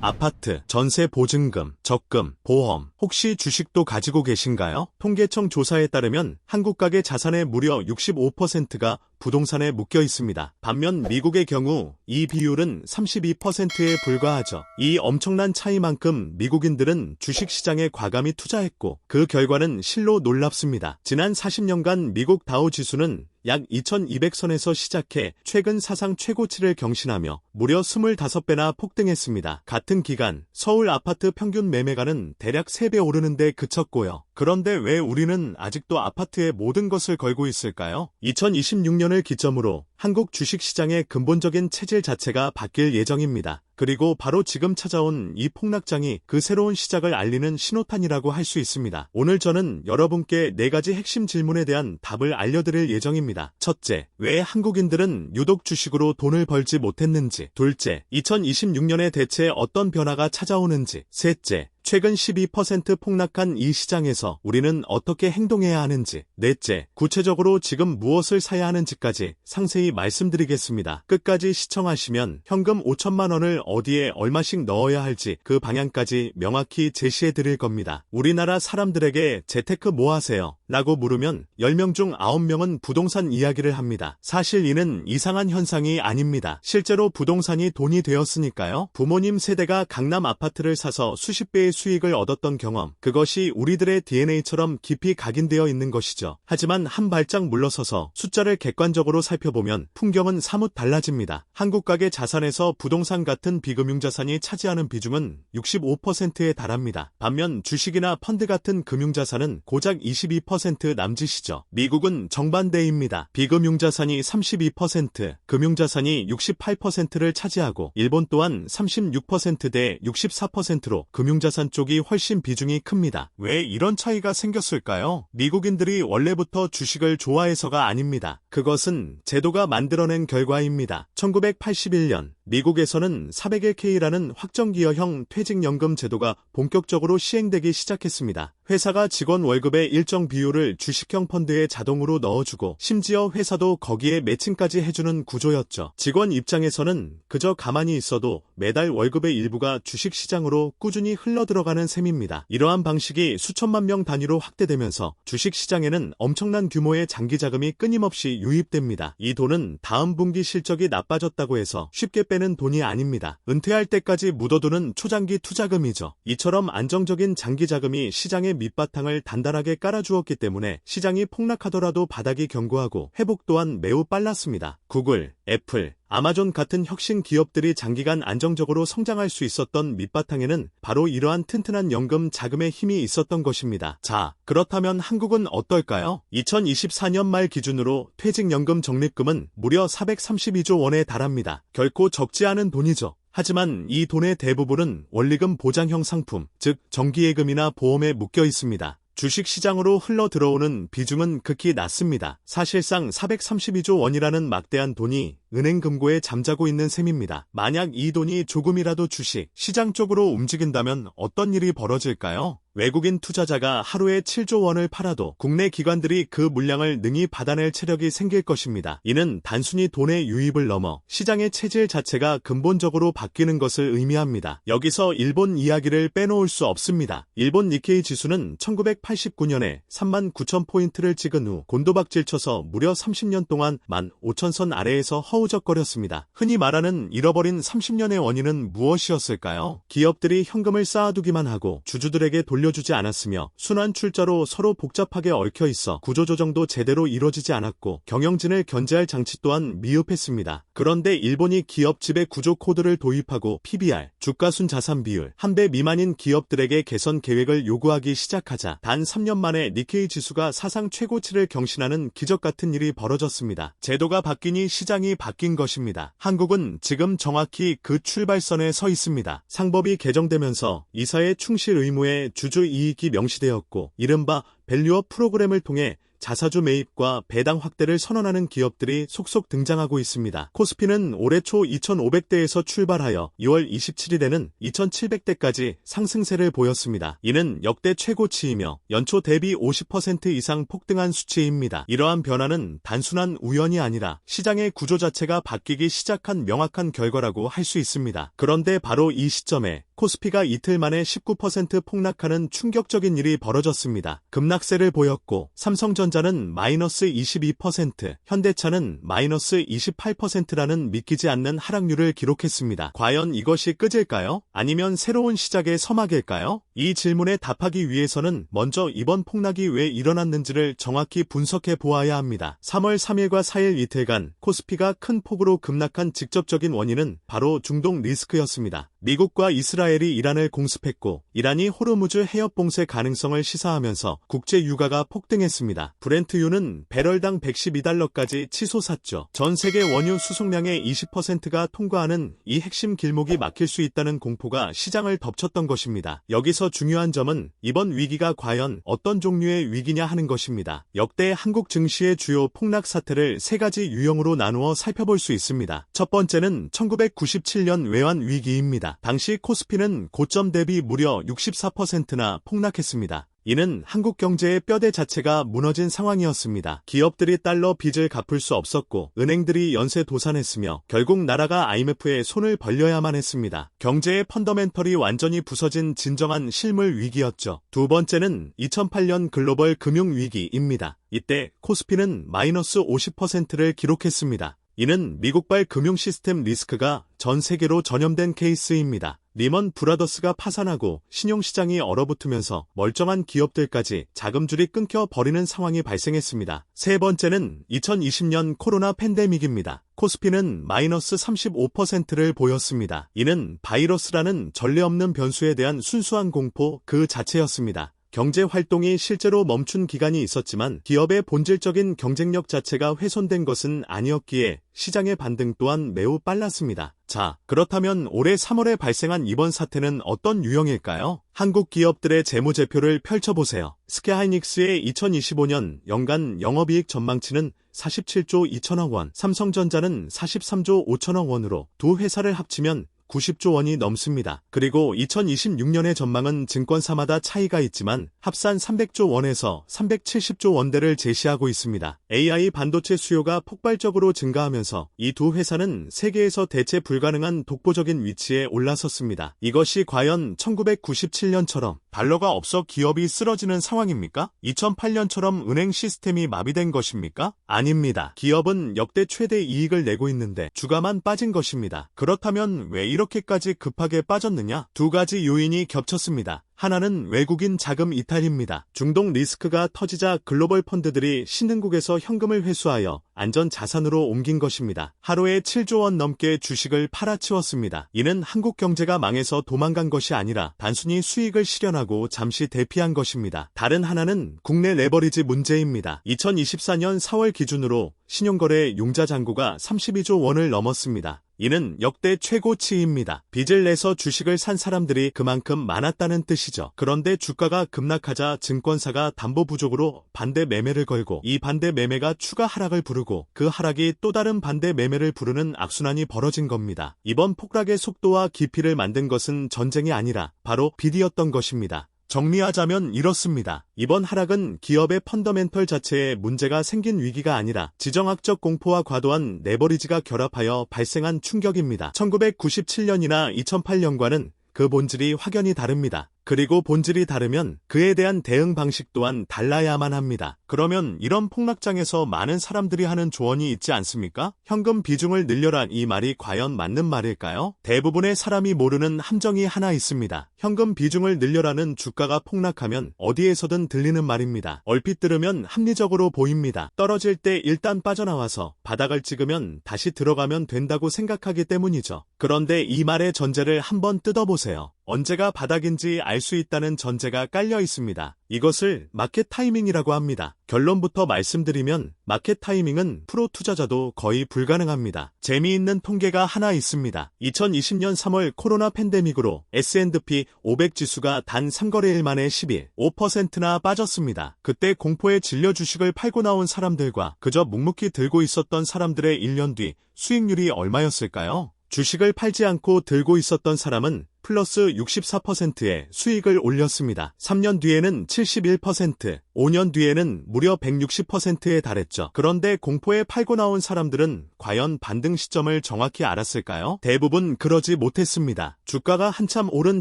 아파트, 전세 보증금, 적금, 보험, 혹시 주식도 가지고 계신가요? 통계청 조사에 따르면 한국 가계 자산의 무려 65%가 부동산에 묶여 있습니다. 반면 미국의 경우 이 비율은 32%에 불과하죠. 이 엄청난 차이만큼 미국인들은 주식시장에 과감히 투자했고 그 결과는 실로 놀랍습니다. 지난 40년간 미국 다우 지수는 약 2200선에서 시작해 최근 사상 최고치를 경신하며 무려 25배나 폭등했습니다. 같은 기간 서울 아파트 평균 매매가는 대략 3배 오르는 데 그쳤고요. 그런데 왜 우리는 아직도 아파트에 모든 것을 걸고 있을까요? 2026년을 기점으로 한국 주식시장의 근본적인 체질 자체가 바뀔 예정입니다. 그리고 바로 지금 찾아온 이 폭락장이 그 새로운 시작을 알리는 신호탄이라고 할 수 있습니다. 오늘 저는 여러분께 4가지 핵심 질문에 대한 답을 알려드릴 예정입니다. 첫째, 왜 한국인들은 유독 주식으로 돈을 벌지 못했는지. 둘째, 2026년에 대체 어떤 변화가 찾아오는지. 셋째, 최근 12% 폭락한 이 시장에서 우리는 어떻게 행동해야 하는지. 넷째, 구체적으로 지금 무엇을 사야 하는지까지 상세히 말씀드리겠습니다. 끝까지 시청하시면 현금 5천만 원을 어디에 얼마씩 넣어야 할지 그 방향까지 명확히 제시해 드릴 겁니다. 우리나라 사람들에게 재테크 뭐 하세요? 라고 물으면 10명 중 9명은 부동산 이야기를 합니다. 사실 이는 이상한 현상이 아닙니다. 실제로 부동산이 돈이 되었으니까요. 부모님 세대가 강남 아파트를 사서 수십 배의 수익을 얻었던 경험, 그것이 우리들의 DNA처럼 깊이 각인되어 있는 것이죠. 하지만 한 발짝 물러서서 숫자를 객관적으로 살펴보면 풍경은 사뭇 달라집니다. 한국 가계 자산에서 부동산 같은 비금융자산이 차지하는 비중은 65%에 달합니다. 반면 주식이나 펀드 같은 금융자산은 고작 22% 남짓이죠. 미국은 정반대입니다. 비금융자산이 32%, 금융자산이 68%를 차지하고 일본 또한 36%대 64%로 금융자산 쪽이 훨씬 비중이 큽니다. 왜 이런 차이가 생겼을까요? 미국인들이 원래부터 주식을 좋아해서가 아닙니다. 그것은 제도가 만들어낸 결과입니다. 1981년 미국에서는 401k라는 확정기여형 퇴직연금 제도가 본격적으로 시행되기 시작했습니다. 회사가 직원 월급의 일정 비율을 주식형 펀드에 자동으로 넣어주고 심지어 회사도 거기에 매칭까지 해주는 구조였죠. 직원 입장에서는 그저 가만히 있어도 매달 월급의 일부가 주식시장으로 꾸준히 흘러들어가는 셈입니다. 이러한 방식이 수천만 명 단위로 확대되면서 주식시장에는 엄청난 규모의 장기자금이 끊임없이 유입됩니다. 이 돈은 다음 분기 실적이 나빠졌다고 해서 쉽게 빼는 돈이 아닙니다. 은퇴할 때까지 묻어두는 초장기 투자금이죠. 이처럼 안정적인 장기자금이 시장의 밑바탕을 단단하게 깔아주었기 때문에 시장이 폭락하더라도 바닥이 견고하고 회복 또한 매우 빨랐습니다. 구글, 애플, 아마존 같은 혁신 기업들이 장기간 안정적으로 성장할 수 있었던 밑바탕에는 바로 이러한 튼튼한 연금 자금의 힘이 있었던 것입니다. 자, 그렇다면 한국은 어떨까요? 2024년 말 기준으로 퇴직연금 적립금은 무려 432조 원에 달합니다. 결코 적지 않은 돈이죠. 하지만 이 돈의 대부분은 원리금 보장형 상품, 즉 정기예금이나 보험에 묶여 있습니다. 주식시장으로 흘러들어오는 비중은 극히 낮습니다. 사실상 432조 원이라는 막대한 돈이 은행 금고에 잠자고 있는 셈입니다. 만약 이 돈이 조금이라도 주식, 시장 쪽으로 움직인다면 어떤 일이 벌어질까요? 외국인 투자자가 하루에 7조 원을 팔아도 국내 기관들이 그 물량을 능히 받아낼 체력이 생길 것입니다. 이는 단순히 돈의 유입을 넘어 시장의 체질 자체가 근본적으로 바뀌는 것을 의미합니다. 여기서 일본 이야기를 빼놓을 수 없습니다. 일본 니케이 지수는 1989년에 39,000포인트를 찍은 후 곤도박질 쳐서 무려 30년 동안 15,000선 아래에서 허우적거렸습니다. 흔히 말하는 잃어버린 30년의 원인은 무엇이었을까요? 기업들이 현금을 쌓아두기만 하고 주주들에게 돌려주지 않았으며 순환 출자로 서로 복잡하게 얽혀있어 구조조정도 제대로 이루어지지 않았고 경영진을 견제할 장치 또한 미흡했습니다. 그런데 일본이 기업 지배 구조 코드를 도입하고 PBR, 주가순자산 비율, 1배 미만인 기업들에게 개선 계획을 요구하기 시작하자 단 3년 만에 니케이 지수가 사상 최고치를 경신하는 기적 같은 일이 벌어졌습니다. 제도가 바뀌니 시장이 바뀐 것입니다. 한국은 지금 정확히 그 출발선에 서 있습니다. 상법이 개정되면서 이사의 충실 의무에 주주 이익이 명시되었고 이른바 밸류업 프로그램을 통해 자사주 매입과 배당 확대를 선언하는 기업들이 속속 등장하고 있습니다. 코스피는 올해 초 2,500대에서 출발하여 2월 27일에는 2,700대까지 상승세를 보였습니다. 이는 역대 최고치이며 연초 대비 50% 이상 폭등한 수치입니다. 이러한 변화는 단순한 우연이 아니라 시장의 구조 자체가 바뀌기 시작한 명확한 결과라고 할 수 있습니다. 그런데 바로 이 시점에 코스피가 이틀 만에 19% 폭락하는 충격적인 일이 벌어졌습니다. 급락세를 보였고 삼성전자는 마이너스 22%, 현대차는 마이너스 28%라는 믿기지 않는 하락률을 기록했습니다. 과연 이것이 끝일까요? 아니면 새로운 시작의 서막일까요? 이 질문에 답하기 위해서는 먼저 이번 폭락이 왜 일어났는지를 정확히 분석해 보아야 합니다. 3월 3일과 4일 이틀간 코스피가 큰 폭으로 급락한 직접적인 원인은 바로 중동 리스크였습니다. 미국과 이스라엘이 이란을 공습했고 이란이 호르무즈 해협 봉쇄 가능성을 시사하면서 국제 유가가 폭등했습니다. 브렌트유는 배럴당 112달러까지 치솟았죠. 전 세계 원유 수송량의 20%가 통과하는 이 핵심 길목이 막힐 수 있다는 공포가 시장을 덮쳤던 것입니다. 여기서 중요한 점은 이번 위기가 과연 어떤 종류의 위기냐 하는 것입니다. 역대 한국 증시의 주요 폭락 사태를 세 가지 유형으로 나누어 살펴볼 수 있습니다. 첫 번째는 1997년 외환 위기입니다. 당시 코스피는 고점 대비 무려 64%나 폭락했습니다. 이는 한국 경제의 뼈대 자체가 무너진 상황이었습니다. 기업들이 달러 빚을 갚을 수 없었고 은행들이 연쇄 도산했으며 결국 나라가 IMF에 손을 벌려야만 했습니다. 경제의 펀더멘털이 완전히 부서진 진정한 실물 위기였죠. 두 번째는 2008년 글로벌 금융위기입니다. 이때 코스피는 마이너스 50%를 기록했습니다. 이는 미국발 금융 시스템 리스크가 전 세계로 전염된 케이스입니다. 리먼 브라더스가 파산하고 신용시장이 얼어붙으면서 멀쩡한 기업들까지 자금줄이 끊겨 버리는 상황이 발생했습니다. 세 번째는 2020년 코로나 팬데믹입니다. 코스피는 마이너스 35%를 보였습니다. 이는 바이러스라는 전례 없는 변수에 대한 순수한 공포 그 자체였습니다. 경제 활동이 실제로 멈춘 기간이 있었지만 기업의 본질적인 경쟁력 자체가 훼손된 것은 아니었기에 시장의 반등 또한 매우 빨랐습니다. 자, 그렇다면 올해 3월에 발생한 이번 사태는 어떤 유형일까요? 한국 기업들의 재무제표를 펼쳐보세요. 스케하이닉스의 2025년 연간 영업이익 전망치는 47조 2천억 원, 삼성전자는 43조 5천억 원으로 두 회사를 합치면 90조 원이 넘습니다. 그리고 2026년의 전망은 증권사마다 차이가 있지만 합산 300조 원에서 370조 원대를 제시하고 있습니다. AI 반도체 수요가 폭발적으로 증가하면서 이 두 회사는 세계에서 대체 불가능한 독보적인 위치에 올라섰습니다. 이것이 과연 1997년처럼 달러가 없어 기업이 쓰러지는 상황입니까? 2008년처럼 은행 시스템이 마비된 것입니까? 아닙니다. 기업은 역대 최대 이익을 내고 있는데 주가만 빠진 것입니다. 그렇다면 왜 이렇게까지 급하게 빠졌느냐? 두 가지 요인이 겹쳤습니다. 하나는 외국인 자금 이탈입니다. 중동 리스크가 터지자 글로벌 펀드들이 신흥국에서 현금을 회수하여 안전 자산으로 옮긴 것입니다. 하루에 7조 원 넘게 주식을 팔아치웠습니다. 이는 한국 경제가 망해서 도망간 것이 아니라 단순히 수익을 실현하고 잠시 대피한 것입니다. 다른 하나는 국내 레버리지 문제입니다. 2024년 4월 기준으로 신용거래 융자 잔고가 32조 원을 넘었습니다. 이는 역대 최고치입니다. 빚을 내서 주식을 산 사람들이 그만큼 많았다는 뜻이죠. 그런데 주가가 급락하자 증권사가 담보 부족으로 반대 매매를 걸고 이 반대 매매가 추가 하락을 부르고 그 하락이 또 다른 반대 매매를 부르는 악순환이 벌어진 겁니다. 이번 폭락의 속도와 깊이를 만든 것은 전쟁이 아니라 바로 빚이었던 것입니다. 정리하자면 이렇습니다. 이번 하락은 기업의 펀더멘털 자체에 문제가 생긴 위기가 아니라 지정학적 공포와 과도한 레버리지가 결합하여 발생한 충격입니다. 1997년이나 2008년과는 그 본질이 확연히 다릅니다. 그리고 본질이 다르면 그에 대한 대응 방식 또한 달라야만 합니다. 그러면 이런 폭락장에서 많은 사람들이 하는 조언이 있지 않습니까? 현금 비중을 늘려라 이 말이 과연 맞는 말일까요? 대부분의 사람이 모르는 함정이 하나 있습니다. 현금 비중을 늘려라는 주가가 폭락하면 어디에서든 들리는 말입니다. 얼핏 들으면 합리적으로 보입니다. 떨어질 때 일단 빠져나와서 바닥을 찍으면 다시 들어가면 된다고 생각하기 때문이죠. 그런데 이 말의 전제를 한번 뜯어보세요. 언제가 바닥인지 알 수 있다는 전제가 깔려 있습니다. 이것을 마켓 타이밍이라고 합니다. 결론부터 말씀드리면 마켓 타이밍은 프로 투자자도 거의 불가능합니다. 재미있는 통계가 하나 있습니다. 2020년 3월 코로나 팬데믹으로 S&P 500 지수가 단 3거래일 만에 5%나 빠졌습니다. 그때 공포에 질려 주식을 팔고 나온 사람들과 그저 묵묵히 들고 있었던 사람들의 1년 뒤 수익률이 얼마였을까요? 주식을 팔지 않고 들고 있었던 사람은 플러스 64%의 수익을 올렸습니다. 3년 뒤에는 71%, 5년 뒤에는 무려 160%에 달했죠. 그런데 공포에 팔고 나온 사람들은 과연 반등 시점을 정확히 알았을까요? 대부분 그러지 못했습니다. 주가가 한참 오른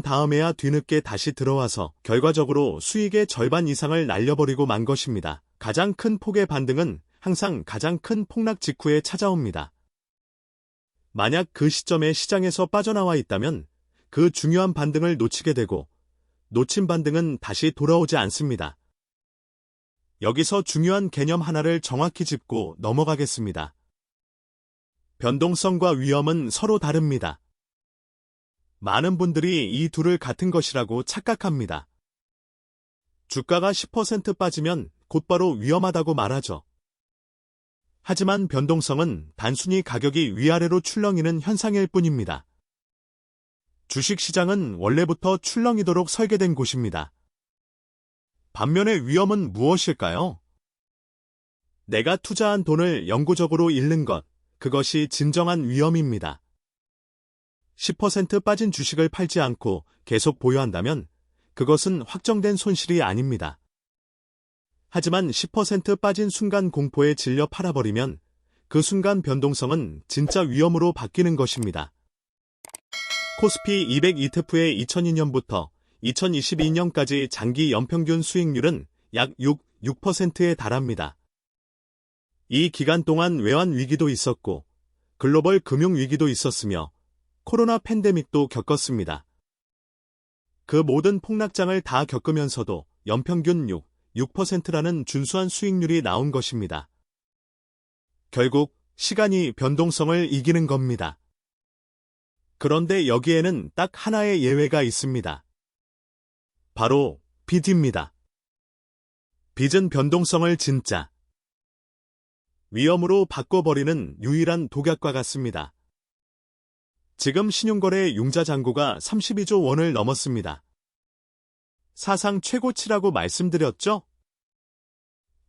다음에야 뒤늦게 다시 들어와서 결과적으로 수익의 절반 이상을 날려버리고 만 것입니다. 가장 큰 폭의 반등은 항상 가장 큰 폭락 직후에 찾아옵니다. 만약 그 시점에 시장에서 빠져나와 있다면 그 중요한 반등을 놓치게 되고 놓친 반등은 다시 돌아오지 않습니다. 여기서 중요한 개념 하나를 정확히 짚고 넘어가겠습니다. 변동성과 위험은 서로 다릅니다. 많은 분들이 이 둘을 같은 것이라고 착각합니다. 주가가 10% 빠지면 곧바로 위험하다고 말하죠. 하지만 변동성은 단순히 가격이 위아래로 출렁이는 현상일 뿐입니다. 주식시장은 원래부터 출렁이도록 설계된 곳입니다. 반면에 위험은 무엇일까요? 내가 투자한 돈을 영구적으로 잃는 것, 그것이 진정한 위험입니다. 10% 빠진 주식을 팔지 않고 계속 보유한다면 그것은 확정된 손실이 아닙니다. 하지만 10% 빠진 순간 공포에 질려 팔아버리면 그 순간 변동성은 진짜 위험으로 바뀌는 것입니다. 코스피 200 ETF의 2002년부터 2022년까지 장기 연평균 수익률은 약 6%에 달합니다. 이 기간 동안 외환 위기도 있었고 글로벌 금융 위기도 있었으며 코로나 팬데믹도 겪었습니다. 그 모든 폭락장을 다 겪으면서도 연평균 6%라는 준수한 수익률이 나온 것입니다. 결국 시간이 변동성을 이기는 겁니다. 그런데 여기에는 딱 하나의 예외가 있습니다. 바로 빚입니다. 빚은 변동성을 진짜 위험으로 바꿔버리는 유일한 독약과 같습니다. 지금 신용거래 융자 잔고가 32조 원을 넘었습니다. 사상 최고치라고 말씀드렸죠?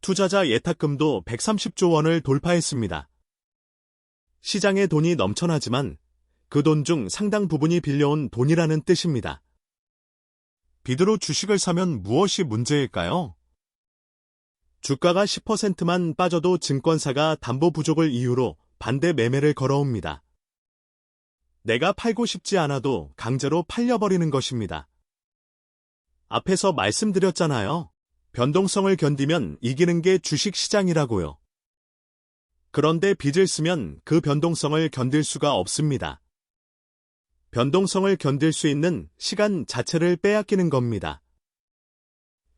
투자자 예탁금도 130조 원을 돌파했습니다. 시장에 돈이 넘쳐나지만 그 돈 중 상당 부분이 빌려온 돈이라는 뜻입니다. 빚으로 주식을 사면 무엇이 문제일까요? 주가가 10%만 빠져도 증권사가 담보 부족을 이유로 반대 매매를 걸어옵니다. 내가 팔고 싶지 않아도 강제로 팔려버리는 것입니다. 앞에서 말씀드렸잖아요. 변동성을 견디면 이기는 게 주식시장이라고요. 그런데 빚을 쓰면 그 변동성을 견딜 수가 없습니다. 변동성을 견딜 수 있는 시간 자체를 빼앗기는 겁니다.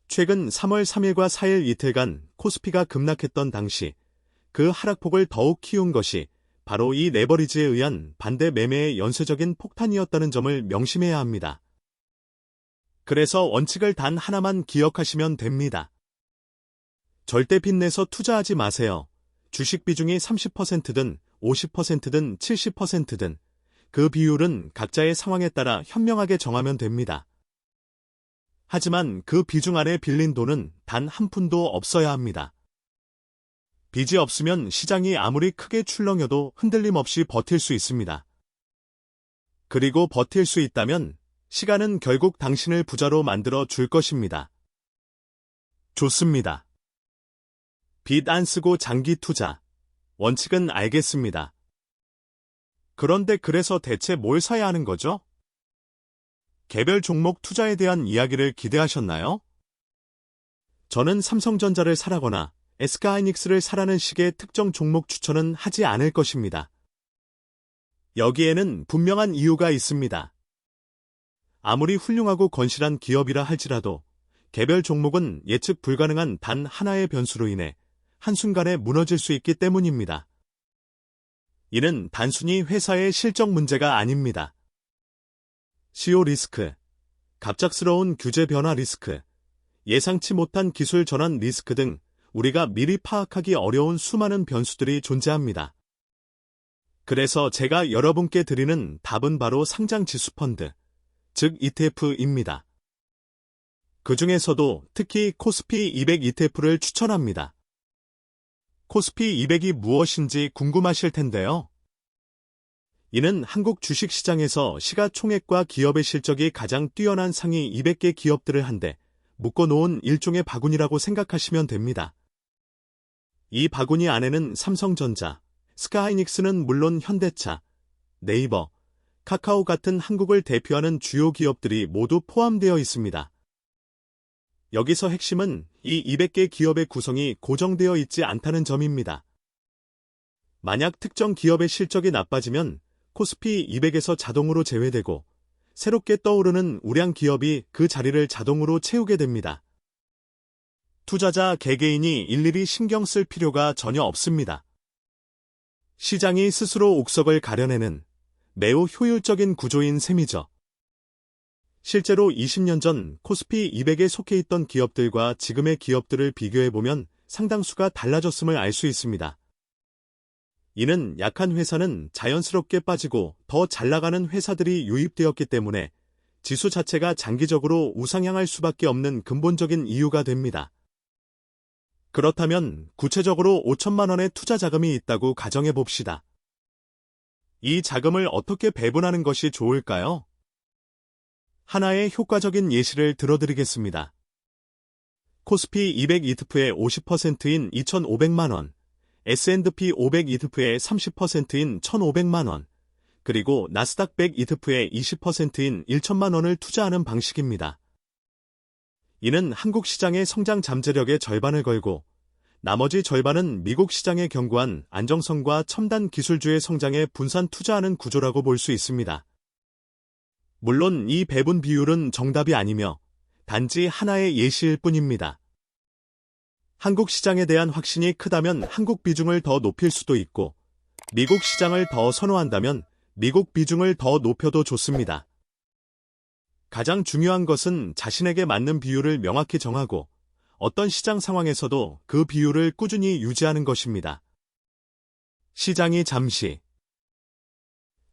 최근 3월 3일과 4일 이틀간 코스피가 급락했던 당시 그 하락폭을 더욱 키운 것이 바로 이 레버리지에 의한 반대 매매의 연쇄적인 폭탄이었다는 점을 명심해야 합니다. 그래서 원칙을 단 하나만 기억하시면 됩니다. 절대 빚내서 투자하지 마세요. 주식 비중이 30%든 50%든 70%든 그 비율은 각자의 상황에 따라 현명하게 정하면 됩니다. 하지만 그 비중 안에 빌린 돈은 단 한 푼도 없어야 합니다. 빚이 없으면 시장이 아무리 크게 출렁여도 흔들림 없이 버틸 수 있습니다. 그리고 버틸 수 있다면 시간은 결국 당신을 부자로 만들어 줄 것입니다. 좋습니다. 빚 안 쓰고 장기 투자. 원칙은 알겠습니다. 그런데 그래서 대체 뭘 사야 하는 거죠? 개별 종목 투자에 대한 이야기를 기대하셨나요? 저는 삼성전자를 사라거나 SK하이닉스를 사라는 식의 특정 종목 추천은 하지 않을 것입니다. 여기에는 분명한 이유가 있습니다. 아무리 훌륭하고 건실한 기업이라 할지라도 개별 종목은 예측 불가능한 단 하나의 변수로 인해 한순간에 무너질 수 있기 때문입니다. 이는 단순히 회사의 실적 문제가 아닙니다. 시효 리스크, 갑작스러운 규제 변화 리스크, 예상치 못한 기술 전환 리스크 등 우리가 미리 파악하기 어려운 수많은 변수들이 존재합니다. 그래서 제가 여러분께 드리는 답은 바로 상장 지수펀드, 즉 ETF입니다. 그 중에서도 특히 코스피 200 ETF를 추천합니다. 코스피 200이 무엇인지 궁금하실 텐데요. 이는 한국 주식시장에서 시가총액과 기업의 실적이 가장 뛰어난 상위 200개 기업들을 한데 묶어놓은 일종의 바구니라고 생각하시면 됩니다. 이 바구니 안에는 삼성전자, 스카이닉스는 물론 현대차, 네이버, 카카오 같은 한국을 대표하는 주요 기업들이 모두 포함되어 있습니다. 여기서 핵심은 이 200개 기업의 구성이 고정되어 있지 않다는 점입니다. 만약 특정 기업의 실적이 나빠지면 코스피 200에서 자동으로 제외되고 새롭게 떠오르는 우량 기업이 그 자리를 자동으로 채우게 됩니다. 투자자 개개인이 일일이 신경 쓸 필요가 전혀 없습니다. 시장이 스스로 옥석을 가려내는 매우 효율적인 구조인 셈이죠. 실제로 20년 전 코스피 200에 속해 있던 기업들과 지금의 기업들을 비교해보면 상당수가 달라졌음을 알 수 있습니다. 이는 약한 회사는 자연스럽게 빠지고 더 잘나가는 회사들이 유입되었기 때문에 지수 자체가 장기적으로 우상향할 수밖에 없는 근본적인 이유가 됩니다. 그렇다면 구체적으로 5천만 원의 투자 자금이 있다고 가정해 봅시다. 이 자금을 어떻게 배분하는 것이 좋을까요? 하나의 효과적인 예시를 들어드리겠습니다. 코스피 200 ETF의 50%인 2,500만 원, S&P 500 ETF의 30%인 1,500만 원, 그리고 나스닥 100 ETF의 20%인 1천만 원을 투자하는 방식입니다. 이는 한국 시장의 성장 잠재력의 절반을 걸고 나머지 절반은 미국 시장의 견고한 안정성과 첨단 기술주의 성장에 분산 투자하는 구조라고 볼 수 있습니다. 물론 이 배분 비율은 정답이 아니며 단지 하나의 예시일 뿐입니다. 한국 시장에 대한 확신이 크다면 한국 비중을 더 높일 수도 있고 미국 시장을 더 선호한다면 미국 비중을 더 높여도 좋습니다. 가장 중요한 것은 자신에게 맞는 비율을 명확히 정하고 어떤 시장 상황에서도 그 비율을 꾸준히 유지하는 것입니다. 시장이 잠시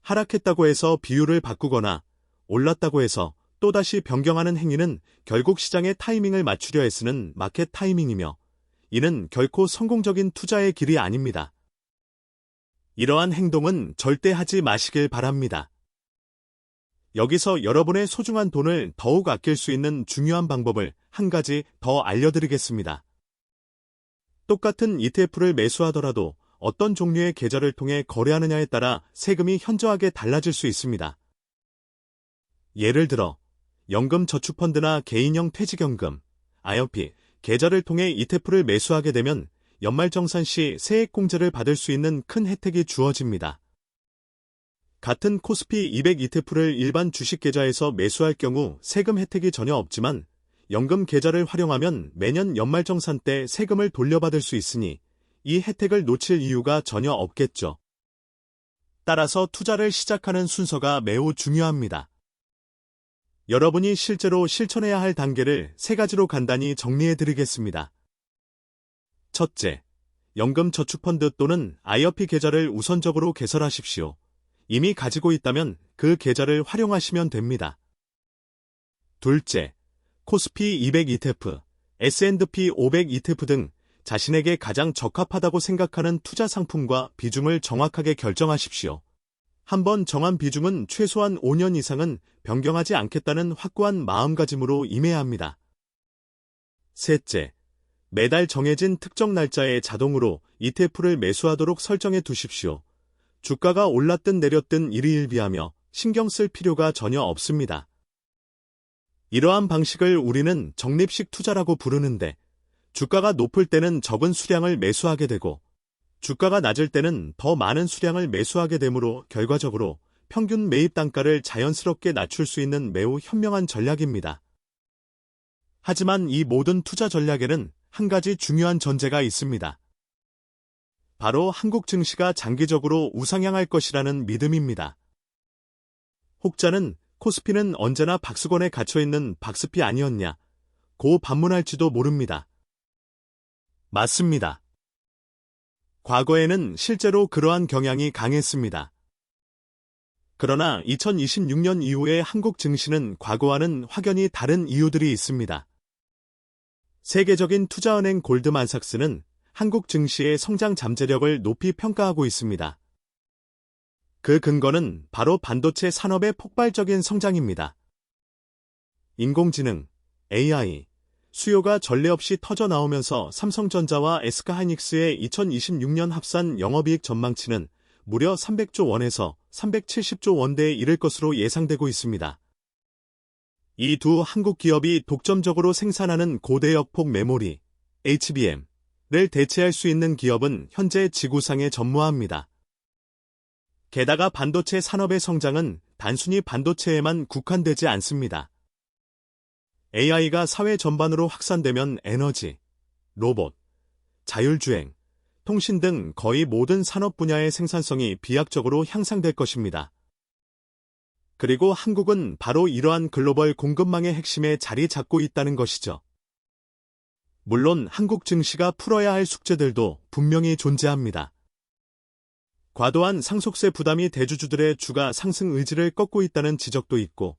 하락했다고 해서 비율을 바꾸거나 올랐다고 해서 또다시 변경하는 행위는 결국 시장의 타이밍을 맞추려 애쓰는 마켓 타이밍이며 이는 결코 성공적인 투자의 길이 아닙니다. 이러한 행동은 절대 하지 마시길 바랍니다. 여기서 여러분의 소중한 돈을 더욱 아낄 수 있는 중요한 방법을 한 가지 더 알려드리겠습니다. 똑같은 ETF를 매수하더라도 어떤 종류의 계좌를 통해 거래하느냐에 따라 세금이 현저하게 달라질 수 있습니다. 예를 들어 연금저축펀드나 개인형 퇴직연금, IOP, 계좌를 통해 ETF를 매수하게 되면 연말정산 시 세액공제를 받을 수 있는 큰 혜택이 주어집니다. 같은 코스피 200 ETF를 일반 주식계좌에서 매수할 경우 세금 혜택이 전혀 없지만 연금 계좌를 활용하면 매년 연말정산 때 세금을 돌려받을 수 있으니 이 혜택을 놓칠 이유가 전혀 없겠죠. 따라서 투자를 시작하는 순서가 매우 중요합니다. 여러분이 실제로 실천해야 할 단계를 세 가지로 간단히 정리해드리겠습니다. 첫째, 연금저축펀드 또는 IOP 계좌를 우선적으로 개설하십시오. 이미 가지고 있다면 그 계좌를 활용하시면 됩니다. 둘째, 코스피 200 ETF, S&P 500 ETF 등 자신에게 가장 적합하다고 생각하는 투자 상품과 비중을 정확하게 결정하십시오. 한번 정한 비중은 최소한 5년 이상은 변경하지 않겠다는 확고한 마음가짐으로 임해야 합니다. 셋째, 매달 정해진 특정 날짜에 자동으로 ETF를 매수하도록 설정해 두십시오. 주가가 올랐든 내렸든 일희일비하며 신경 쓸 필요가 전혀 없습니다. 이러한 방식을 우리는 적립식 투자라고 부르는데 주가가 높을 때는 적은 수량을 매수하게 되고 주가가 낮을 때는 더 많은 수량을 매수하게 되므로 결과적으로 평균 매입 단가를 자연스럽게 낮출 수 있는 매우 현명한 전략입니다. 하지만 이 모든 투자 전략에는 한 가지 중요한 전제가 있습니다. 바로 한국 증시가 장기적으로 우상향할 것이라는 믿음입니다. 혹자는 코스피는 언제나 박스권에 갇혀있는 박스피 아니었냐, 고 반문할지도 모릅니다. 맞습니다. 과거에는 실제로 그러한 경향이 강했습니다. 그러나 2026년 이후의 한국 증시는 과거와는 확연히 다른 이유들이 있습니다. 세계적인 투자은행 골드만삭스는 한국 증시의 성장 잠재력을 높이 평가하고 있습니다. 그 근거는 바로 반도체 산업의 폭발적인 성장입니다. 인공지능, AI, 수요가 전례 없이 터져 나오면서 삼성전자와 SK하이닉스의 2026년 합산 영업이익 전망치는 무려 300조 원에서 370조 원대에 이를 것으로 예상되고 있습니다. 이 두 한국 기업이 독점적으로 생산하는 고대역폭 메모리, HBM을 대체할 수 있는 기업은 현재 지구상에 전무합니다. 게다가 반도체 산업의 성장은 단순히 반도체에만 국한되지 않습니다. AI가 사회 전반으로 확산되면 에너지, 로봇, 자율주행, 통신 등 거의 모든 산업 분야의 생산성이 비약적으로 향상될 것입니다. 그리고 한국은 바로 이러한 글로벌 공급망의 핵심에 자리 잡고 있다는 것이죠. 물론 한국 증시가 풀어야 할 숙제들도 분명히 존재합니다. 과도한 상속세 부담이 대주주들의 주가 상승 의지를 꺾고 있다는 지적도 있고,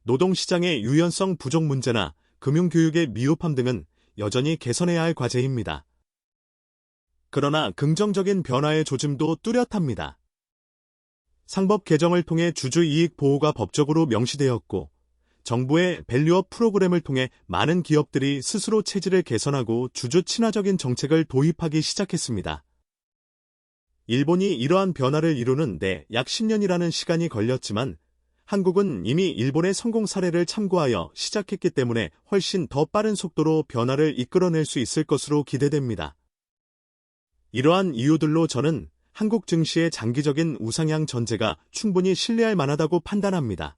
노동시장의 유연성 부족 문제나 금융교육의 미흡함 등은 여전히 개선해야 할 과제입니다. 그러나 긍정적인 변화의 조짐도 뚜렷합니다. 상법 개정을 통해 주주 이익 보호가 법적으로 명시되었고, 정부의 밸류업 프로그램을 통해 많은 기업들이 스스로 체질을 개선하고 주주 친화적인 정책을 도입하기 시작했습니다. 일본이 이러한 변화를 이루는 데 약 10년이라는 시간이 걸렸지만 한국은 이미 일본의 성공 사례를 참고하여 시작했기 때문에 훨씬 더 빠른 속도로 변화를 이끌어낼 수 있을 것으로 기대됩니다. 이러한 이유들로 저는 한국 증시의 장기적인 우상향 전제가 충분히 신뢰할 만하다고 판단합니다.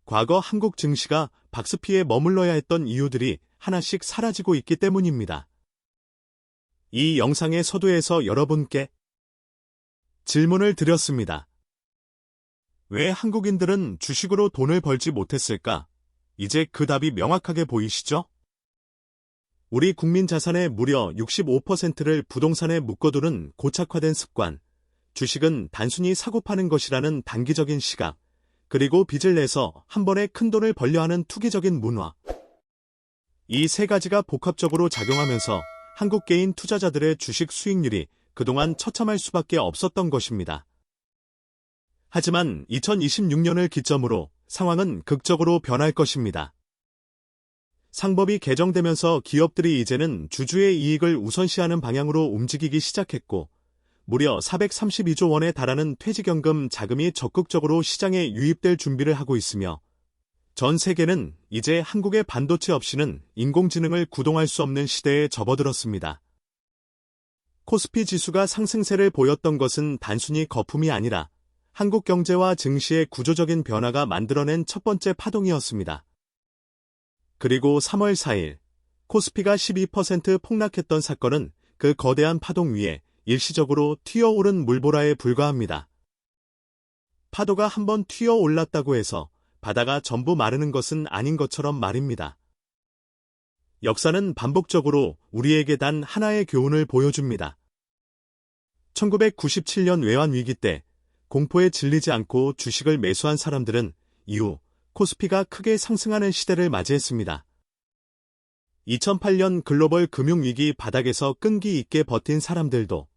과거 한국 증시가 박스피에 머물러야 했던 이유들이 하나씩 사라지고 있기 때문입니다. 이 영상의 서두에서 여러분께 질문을 드렸습니다. 왜 한국인들은 주식으로 돈을 벌지 못했을까? 이제 그 답이 명확하게 보이시죠? 우리 국민 자산의 무려 65%를 부동산에 묶어두는 고착화된 습관, 주식은 단순히 사고 파는 것이라는 단기적인 시각, 그리고 빚을 내서 한 번에 큰 돈을 벌려 하는 투기적인 문화. 이 세 가지가 복합적으로 작용하면서 한국 개인 투자자들의 주식 수익률이 그동안 처참할 수밖에 없었던 것입니다. 하지만 2026년을 기점으로 상황은 극적으로 변할 것입니다. 상법이 개정되면서 기업들이 이제는 주주의 이익을 우선시하는 방향으로 움직이기 시작했고, 무려 432조 원에 달하는 퇴직연금 자금이 적극적으로 시장에 유입될 준비를 하고 있으며, 전 세계는 이제 한국의 반도체 없이는 인공지능을 구동할 수 없는 시대에 접어들었습니다. 코스피 지수가 상승세를 보였던 것은 단순히 거품이 아니라 한국 경제와 증시의 구조적인 변화가 만들어낸 첫 번째 파동이었습니다. 그리고 3월 4일 코스피가 12% 폭락했던 사건은 그 거대한 파동 위에 일시적으로 튀어오른 물보라에 불과합니다. 파도가 한번 튀어올랐다고 해서 바다가 전부 마르는 것은 아닌 것처럼 말입니다. 역사는 반복적으로 우리에게 단 하나의 교훈을 보여줍니다. 1997년 외환위기 때 공포에 질리지 않고 주식을 매수한 사람들은 이후 코스피가 크게 상승하는 시대를 맞이했습니다. 2008년 글로벌 금융위기 바닥에서 끈기 있게 버틴 사람들도,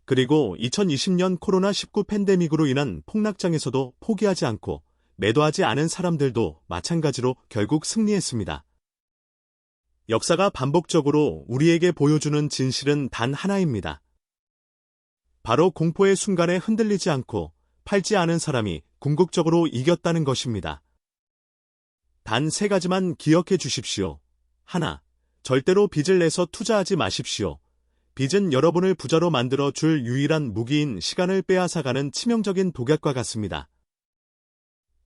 그리고 2020년 코로나19 팬데믹으로 인한 폭락장에서도 포기하지 않고 매도하지 않은 사람들도 마찬가지로 결국 승리했습니다. 역사가 반복적으로 우리에게 보여주는 진실은 단 하나입니다. 바로 공포의 순간에 흔들리지 않고 팔지 않은 사람이 궁극적으로 이겼다는 것입니다. 단 세 가지만 기억해 주십시오. 하나, 절대로 빚을 내서 투자하지 마십시오. 빚은 여러분을 부자로 만들어 줄 유일한 무기인 시간을 빼앗아가는 치명적인 독약과 같습니다.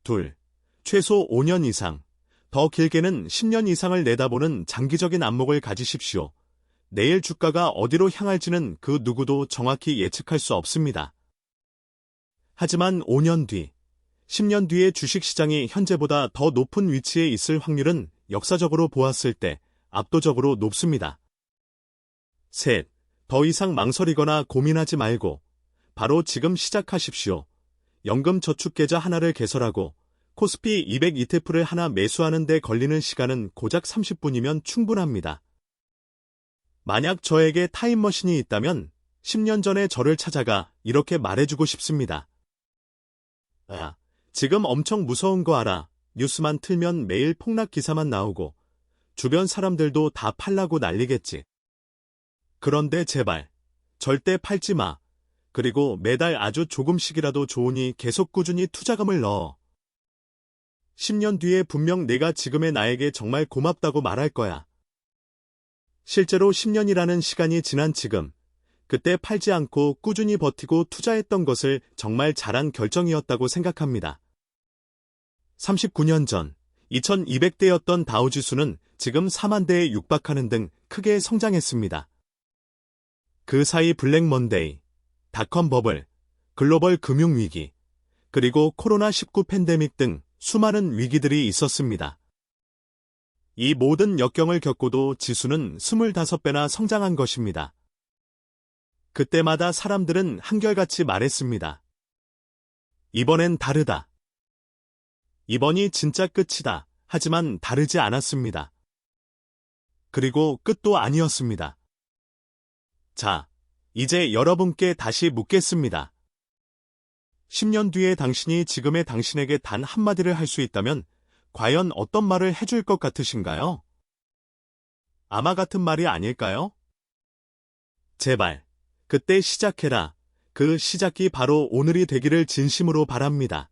둘, 최소 5년 이상, 더 길게는 10년 이상을 내다보는 장기적인 안목을 가지십시오. 내일 주가가 어디로 향할지는 그 누구도 정확히 예측할 수 없습니다. 하지만 5년 뒤, 10년 뒤의 주식시장이 현재보다 더 높은 위치에 있을 확률은 역사적으로 보았을 때 압도적으로 높습니다. 셋, 더 이상 망설이거나 고민하지 말고 바로 지금 시작하십시오. 연금저축계좌 하나를 개설하고 코스피 200 ETF를 하나 매수하는 데 걸리는 시간은 고작 30분이면 충분합니다. 만약 저에게 타임머신이 있다면 10년 전에 저를 찾아가 이렇게 말해주고 싶습니다. 야, 지금 엄청 무서운 거 알아. 뉴스만 틀면 매일 폭락 기사만 나오고 주변 사람들도 다 팔라고 난리겠지. 그런데 제발 절대 팔지 마. 그리고 매달 아주 조금씩이라도 좋으니 계속 꾸준히 투자금을 넣어. 10년 뒤에 분명 내가 지금의 나에게 정말 고맙다고 말할 거야. 실제로 10년이라는 시간이 지난 지금, 그때 팔지 않고 꾸준히 버티고 투자했던 것을 정말 잘한 결정이었다고 생각합니다. 39년 전 2200대였던 다우지수는 지금 4만 대에 육박하는 등 크게 성장했습니다. 그 사이 블랙 먼데이, 닷컴 버블, 글로벌 금융위기, 그리고 코로나19 팬데믹 등 수많은 위기들이 있었습니다. 이 모든 역경을 겪고도 지수는 25배나 성장한 것입니다. 그때마다 사람들은 한결같이 말했습니다. 이번엔 다르다. 이번이 진짜 끝이다. 하지만 다르지 않았습니다. 그리고 끝도 아니었습니다. 자, 이제 여러분께 다시 묻겠습니다. 10년 뒤에 당신이 지금의 당신에게 단 한마디를 할 수 있다면 과연 어떤 말을 해줄 것 같으신가요? 아마 같은 말이 아닐까요? 제발, 그때 시작해라. 그 시작이 바로 오늘이 되기를 진심으로 바랍니다.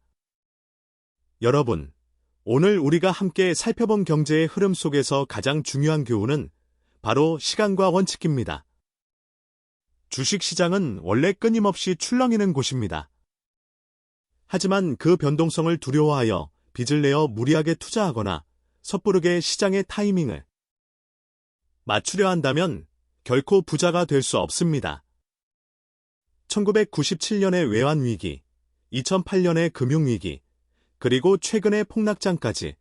여러분, 오늘 우리가 함께 살펴본 경제의 흐름 속에서 가장 중요한 교훈은 바로 시간과 원칙입니다. 주식시장은 원래 끊임없이 출렁이는 곳입니다. 하지만 그 변동성을 두려워하여 빚을 내어 무리하게 투자하거나 섣부르게 시장의 타이밍을 맞추려 한다면 결코 부자가 될 수 없습니다. 1997년의 외환위기, 2008년의 금융위기, 그리고 최근의 폭락장까지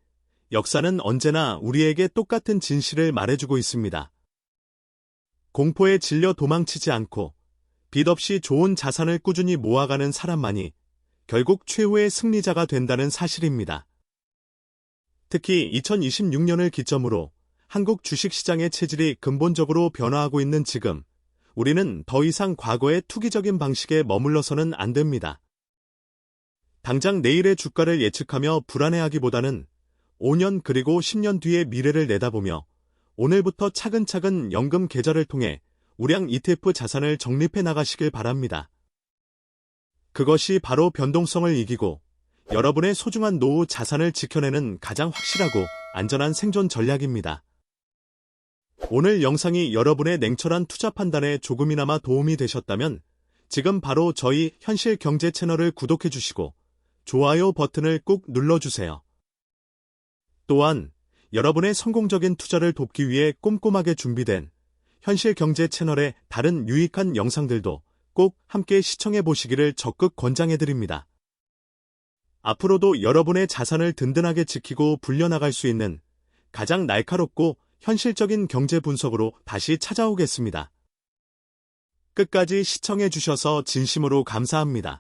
역사는 언제나 우리에게 똑같은 진실을 말해주고 있습니다. 공포에 질려 도망치지 않고 빚 없이 좋은 자산을 꾸준히 모아가는 사람만이 결국 최후의 승리자가 된다는 사실입니다. 특히 2026년을 기점으로 한국 주식시장의 체질이 근본적으로 변화하고 있는 지금, 우리는 더 이상 과거의 투기적인 방식에 머물러서는 안 됩니다. 당장 내일의 주가를 예측하며 불안해하기보다는 5년 그리고 10년 뒤의 미래를 내다보며 오늘부터 차근차근 연금 계좌를 통해 우량 ETF 자산을 적립해 나가시길 바랍니다. 그것이 바로 변동성을 이기고 여러분의 소중한 노후 자산을 지켜내는 가장 확실하고 안전한 생존 전략입니다. 오늘 영상이 여러분의 냉철한 투자 판단에 조금이나마 도움이 되셨다면 지금 바로 저희 현실 경제 채널을 구독해 주시고 좋아요 버튼을 꾹 눌러주세요. 또한 여러분의 성공적인 투자를 돕기 위해 꼼꼼하게 준비된 현실 경제 채널의 다른 유익한 영상들도 꼭 함께 시청해 보시기를 적극 권장해 드립니다. 앞으로도 여러분의 자산을 든든하게 지키고 불려나갈 수 있는 가장 날카롭고 현실적인 경제 분석으로 다시 찾아오겠습니다. 끝까지 시청해 주셔서 진심으로 감사합니다.